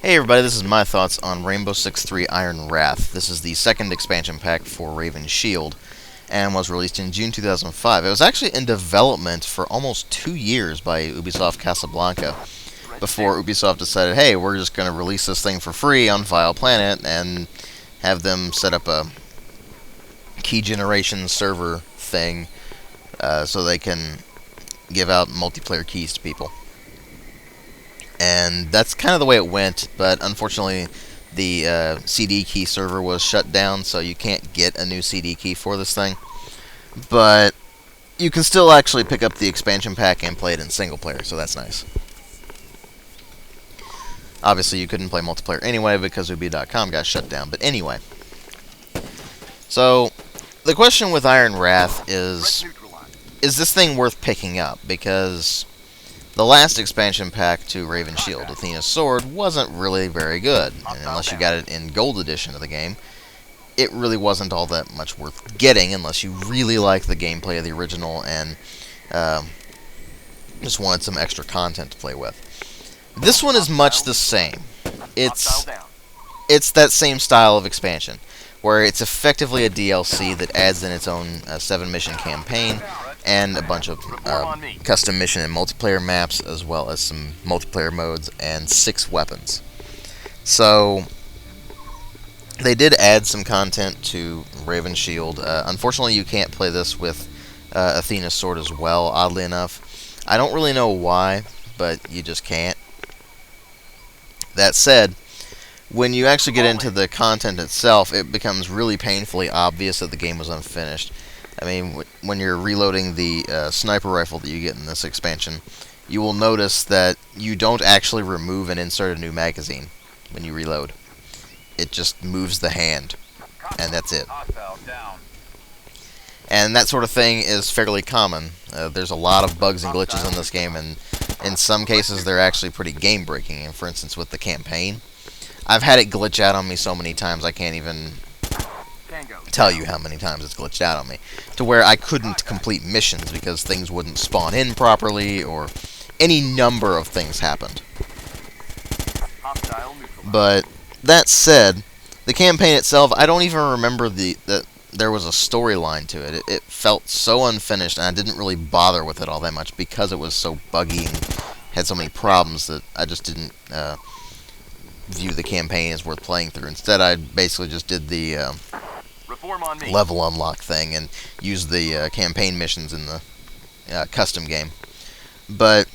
Hey everybody, this is my thoughts on Rainbow Six 3 Iron Wrath. This is the second expansion pack for Raven's Shield, and was released in June 2005. It was actually in development for almost 2 years by Ubisoft Casablanca, before Ubisoft decided, hey, we're just going to release this thing for free on Vile Planet, and have them set up a key generation server thing, so they can give out multiplayer keys to people. And that's kind of the way it went, but unfortunately the CD key server was shut down, so you can't get a new CD key for this thing. But you can still actually pick up the expansion pack and play it in single player, so that's nice. Obviously you couldn't play multiplayer anyway because Ubi.com got shut down, but anyway. So the question with Iron Wrath is this thing worth picking up? Because the last expansion pack to Raven's Shield, Athena's Sword, wasn't really very good. And unless you got it in Gold Edition of the game, it really wasn't all that much worth getting unless you really liked the gameplay of the original and just wanted some extra content to play with. This one is much the same. It's that same style of expansion, where it's effectively a DLC that adds in its own 7-mission campaign and a bunch of custom mission and multiplayer maps, as well as some multiplayer modes and 6 weapons. So they did add some content to Raven's Shield. Unfortunately, you can't play this with Athena's Sword as well, oddly enough. I don't really know why, but you just can't. That said, when you actually get into the content itself, it becomes really painfully obvious that the game was unfinished. I mean, when you're reloading the sniper rifle that you get in this expansion, you will notice that you don't actually remove and insert a new magazine when you reload. It just moves the hand, and that's it. And that sort of thing is fairly common. There's a lot of bugs and glitches in this game, and in some cases they're actually pretty game-breaking. And for instance, with the campaign, I've had it glitch out on me so many times I can't even tell you how many times it's glitched out on me, to where I couldn't complete missions because things wouldn't spawn in properly, or any number of things happened. But that said, the campaign itself, I don't even remember that there was a storyline to it. It felt so unfinished, and I didn't really bother with it all that much because it was so buggy and had so many problems that I just didn't view the campaign as worth playing through. Instead, I basically just did the level unlock thing and used the campaign missions in the custom game. But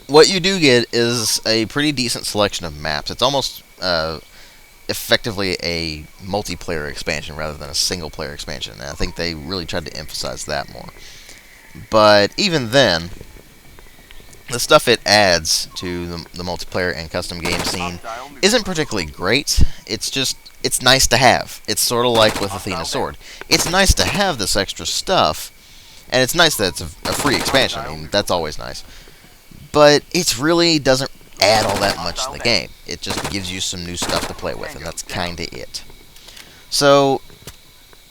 what you do get is a pretty decent selection of maps. It's almost effectively a multiplayer expansion rather than a single-player expansion, and I think they really tried to emphasize that more. But even then, the stuff it adds to the multiplayer and custom game scene isn't particularly great. It's nice to have. It's sort of like with Athena's Sword. It's nice to have this extra stuff, and it's nice that it's a free expansion. I mean, that's always nice. But it really doesn't add all that much to the game. It just gives you some new stuff to play with, and that's kinda it. So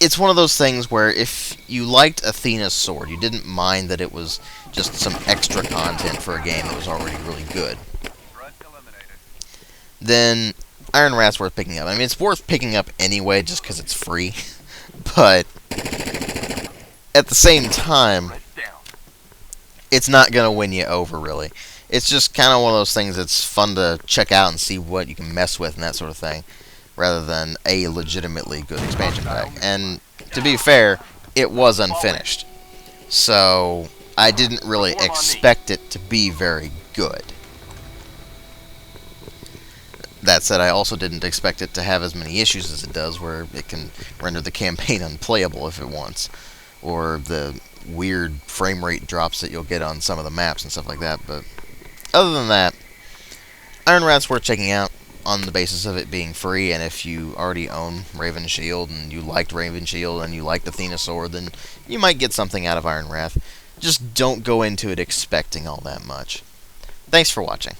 it's one of those things where if you liked Athena's Sword, you didn't mind that it was just some extra content for a game that was already really good, then Iron Wrath's worth picking up. I mean, it's worth picking up anyway just because it's free, but at the same time, it's not going to win you over, really. It's just kind of one of those things that's fun to check out and see what you can mess with and that sort of thing, rather than a legitimately good expansion pack. And to be fair, it was unfinished, so I didn't really expect it to be very good. That said, I also didn't expect it to have as many issues as it does, where it can render the campaign unplayable if it wants, or the weird frame rate drops that you'll get on some of the maps and stuff like that. But other than that, Iron Wrath's worth checking out on the basis of it being free, and if you already own Raven's Shield, and you liked Raven's Shield, and you liked Athena's Sword, then you might get something out of Iron Wrath. Just don't go into it expecting all that much. Thanks for watching.